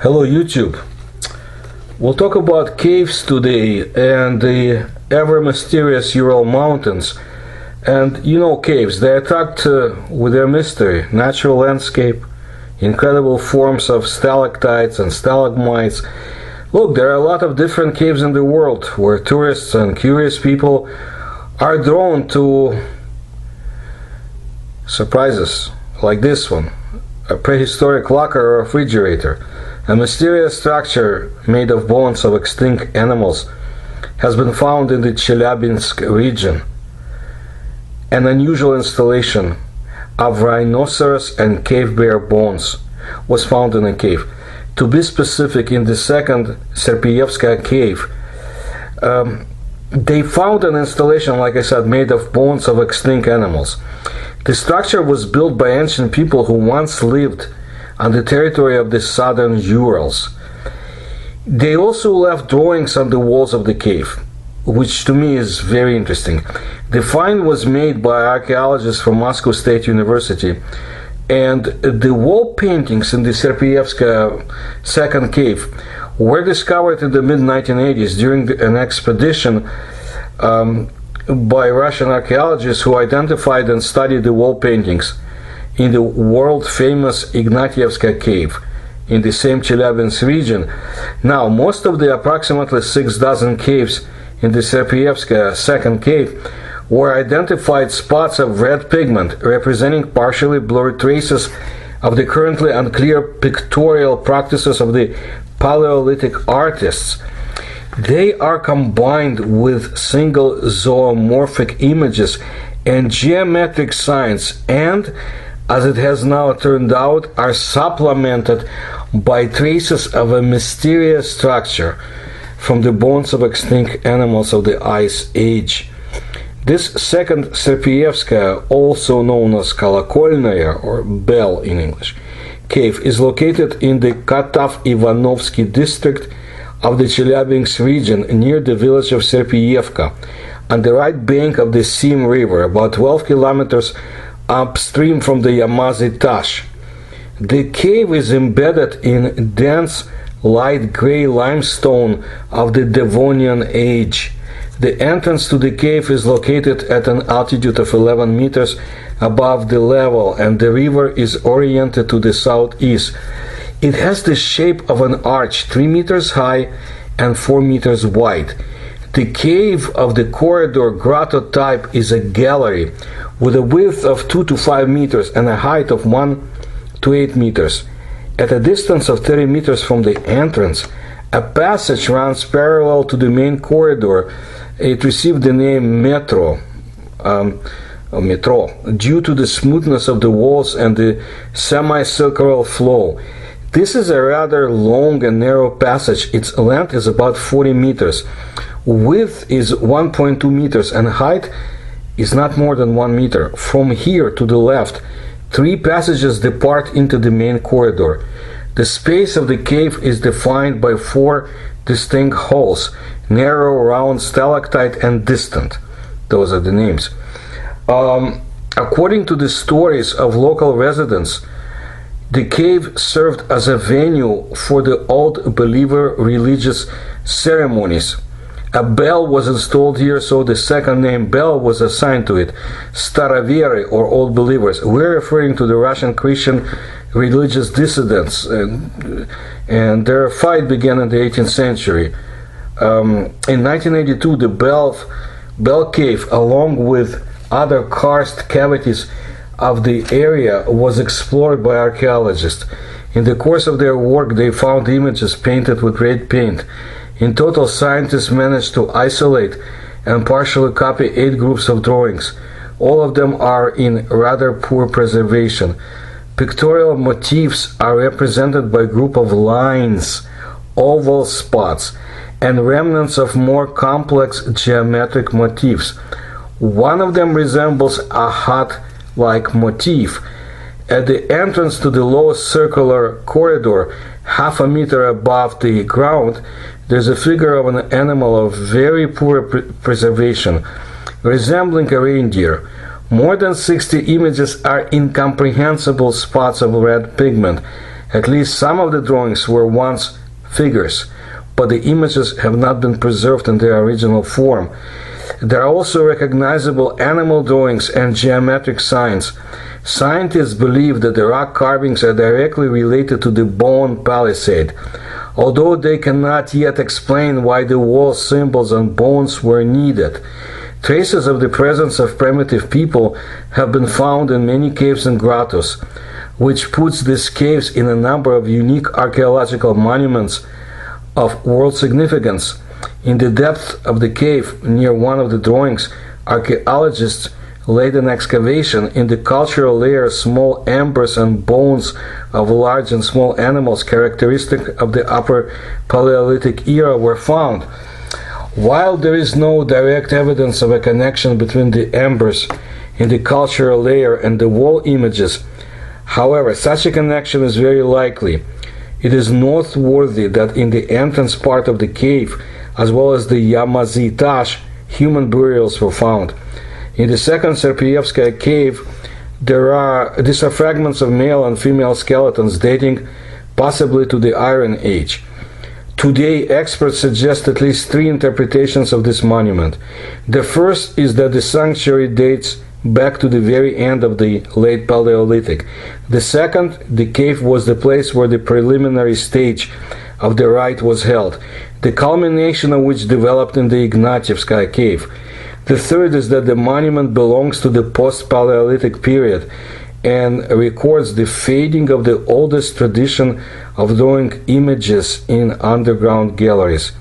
Hello YouTube. We'll talk about caves today and the ever mysterious Ural mountains. And you know caves, they attract with their mystery, natural landscape, incredible forms of stalactites and stalagmites. Look, there are a lot of different caves in the world where tourists and curious people are drawn to surprises like this one. A prehistoric locker or refrigerator. A mysterious structure made of bones of extinct animals has been found in the Chelyabinsk region. An unusual installation of rhinoceros and cave bear bones was found in a cave. To be specific, in the second Serpiyevskaya cave, they found an installation, like I said, made of bones of extinct animals. The structure was built by ancient people who once lived on the territory of the southern Urals. They also left drawings on the walls of the cave, which to me is very interesting. The find was made by archaeologists from Moscow State University, and the wall paintings in the Serpiyevskaya second cave were discovered in the mid-1980s during an expedition by Russian archaeologists who identified and studied the wall paintings in the world-famous Ignatievskaya cave in the same Chelyabinsk region. Now, most of the approximately 6 dozen caves in the Serpiyevskaya second cave were identified spots of red pigment representing partially blurred traces of the currently unclear pictorial practices of the Paleolithic artists. They are combined with single zoomorphic images and geometric signs, and as it has now turned out, are supplemented by traces of a mysterious structure from the bones of extinct animals of the Ice Age. This second Serpiyevskaya, also known as Kolokolnaya or Bell in English, cave is located in the Katav-Ivanovsky district of the Chelyabinsk region near the village of Serpiyevka, on the right bank of the Sim River, about 12 kilometers upstream from the Yamazy Tash. The cave is embedded in dense light gray limestone of the Devonian age. The entrance to the cave is located at an altitude of 11 meters above the level, and the river is oriented to the southeast. It has the shape of an arch 3 meters high and 4 meters wide. The cave of the corridor grotto type is a gallery with a width of 2 to 5 meters and a height of 1 to 8 meters. At a distance of 30 meters from the entrance, a passage runs parallel to the main corridor. It received the name Metro due to the smoothness of the walls and the semicircular flow. This is a rather long and narrow passage. Its length is about 40 meters. Width is 1.2 meters and height is not more than 1 meter. From here to the left, 3 passages depart into the main corridor. The space of the cave is defined by 4 distinct holes: narrow, round, stalactite, and distant. Those are the names. According to the stories of local residents, the cave served as a venue for the Old Believer religious ceremonies. A bell was installed here, so the second name Bell was assigned to it. Starovery, or Old Believers, we're referring to the Russian Christian religious dissidents, and their fight began in the 18th century. In 1982, the Bell Cave, along with other karst cavities of the area, was explored by archaeologists. In the course of their work, they found images painted with red paint. In total, scientists managed to isolate and partially copy 8 groups of drawings. All of them are in rather poor preservation. Pictorial motifs are represented by a group of lines, oval spots, and remnants of more complex geometric motifs. One of them resembles a hut-like motif. At the entrance to the lowest circular corridor, half a meter above the ground, there's a figure of an animal of very poor preservation, resembling a reindeer. More than 60 images are incomprehensible spots of red pigment, At least some of the drawings were once figures, but the images have not been preserved in their original form. There are also recognizable animal drawings and geometric signs. Scientists believe that the rock carvings are directly related to the bone palisade, although they cannot yet explain why the wall symbols and bones were needed. Traces of the presence of primitive people have been found in many caves and grottos, which puts these caves in a number of unique archaeological monuments of world significance. In the depth of the cave, near one of the drawings, archaeologists laid an excavation. In the cultural layer, small embers and bones of large and small animals characteristic of the Upper Paleolithic era were found. While there is no direct evidence of a connection between the embers in the cultural layer and the wall images, however, such a connection is very likely. It is noteworthy that in the entrance part of the cave, as well as the Yamazitash, human burials were found. In the second Serpiyevskaya cave, these are fragments of male and female skeletons dating possibly to the Iron Age. Today, experts suggest at least three interpretations of this monument. The first is that the sanctuary dates back to the very end of the late Paleolithic. The second, the cave was the place where the preliminary stage of the rite was held, the culmination of which developed in the Ignatievskaya cave. The third is that the monument belongs to the post-Paleolithic period and records the fading of the oldest tradition of drawing images in underground galleries.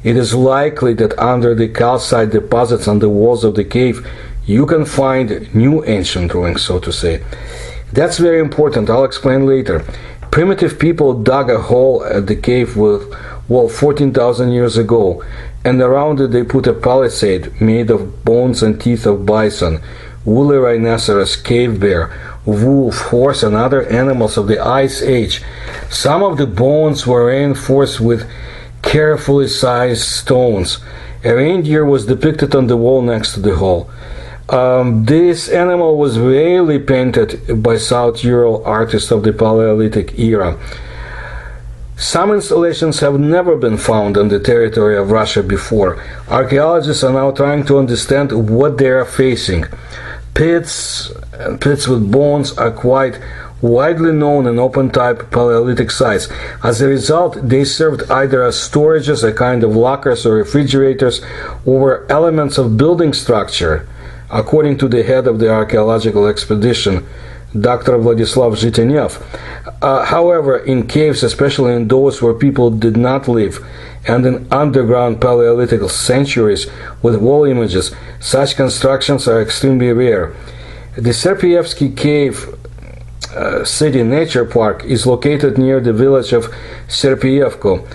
It is likely that under the calcite deposits on the walls of the cave, you can find new ancient drawings, so to say. That's very important. I'll explain later. Primitive people dug a hole at the cave wall 14,000 years ago, and around it they put a palisade made of bones and teeth of bison, woolly rhinoceros, cave bear, wolf, horse, and other animals of the Ice Age. Some of the bones were reinforced with carefully sized stones. A reindeer was depicted on the wall next to the hole. This animal was rarely painted by South Ural artists of the Paleolithic era. Some installations have never been found on the territory of Russia before. Archaeologists are now trying to understand what they are facing. Pits with bones are quite widely known in open-type Paleolithic sites. As a result, they served either as storages, a kind of lockers or refrigerators, or were elements of building structure, according to the head of the archaeological expedition, Dr. Vladislav Zhitenev. However, in caves, especially in those where people did not live, and in underground Paleolithic sanctuaries with wall images, such constructions are extremely rare. The Serpiyevsky Cave City Nature Park is located near the village of Serpiyevko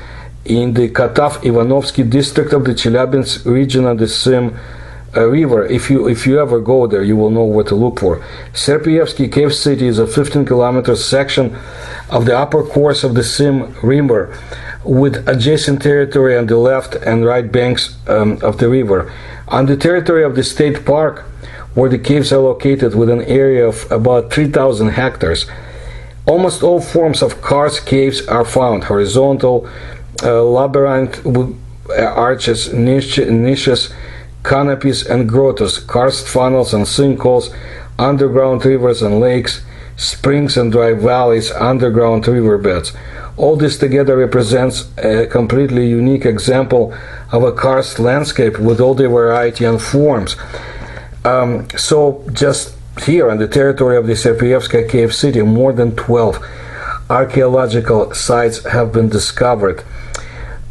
in the Katav-Ivanovsky district of the Chelyabinsk region of the Sim river. If you ever go there, you will know what to look for. Serpiyevsky Cave City is a 15-kilometer section of the upper course of the Sim river, with adjacent territory on the left and right banks of the river. On the territory of the state park, where the caves are located, with an area of about 3,000 hectares, almost all forms of karst caves are found: horizontal, labyrinth, arches, niches, canopies and grottos, karst funnels and sinkholes, underground rivers and lakes, springs and dry valleys, underground riverbeds. All this together represents a completely unique example of a karst landscape with all the variety and forms. So just here on the territory of the Serpiyevskaya Cave City, more than 12 archaeological sites have been discovered.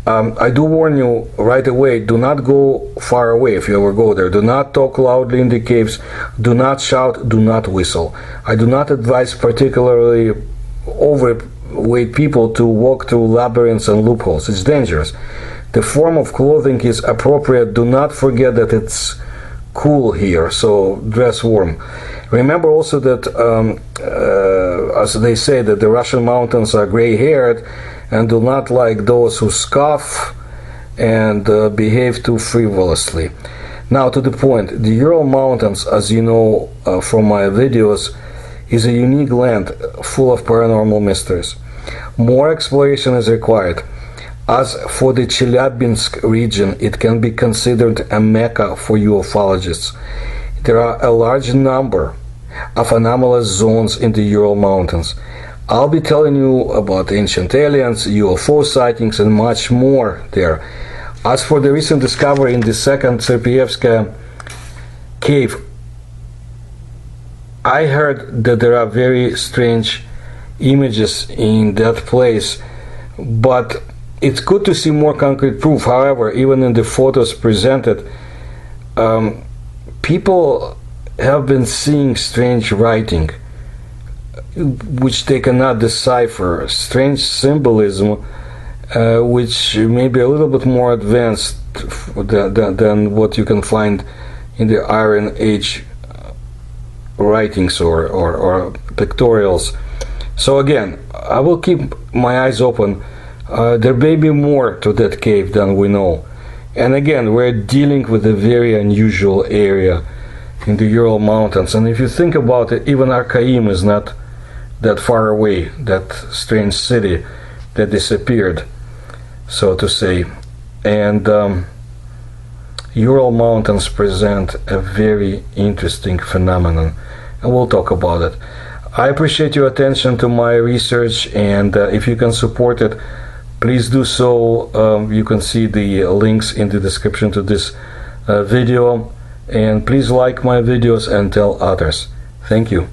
I do warn you right away, do not go far away if you ever go there. Do not talk loudly in the caves. Do not shout. Do not whistle. I do not advise particularly overweight people to walk through labyrinths and loopholes. It's dangerous. The form of clothing is appropriate. Do not forget that it's cool here, so dress warm. Remember also that, as they say, that the Russian mountains are gray-haired and do not like those who scoff and behave too frivolously. Now to the point. The Ural Mountains, as you know from my videos, is a unique land full of paranormal mysteries. More exploration is required. As for the Chelyabinsk region, it can be considered a mecca for ufologists. There are a large number of anomalous zones in the Ural Mountains. I'll be telling you about ancient aliens, UFO sightings, and much more there. As for the recent discovery in the second Serpievskaya cave, I heard that there are very strange images in that place, but it's good to see more concrete proof. However, even in the photos presented, people have been seeing strange writing which they cannot decipher, strange symbolism which may be a little bit more advanced than what you can find in the Iron Age writings or pictorials. So again, I will keep my eyes open. There may be more to that cave than we know. And again, we're dealing with a very unusual area in the Ural Mountains. And if you think about it, even Arkaim is not that far away, that strange city that disappeared, so to say. And Ural Mountains present a very interesting phenomenon, and we'll talk about it. I appreciate your attention to my research, and if you can support it, please do so. You can see the links in the description to this video, and please like my videos and tell others. Thank you.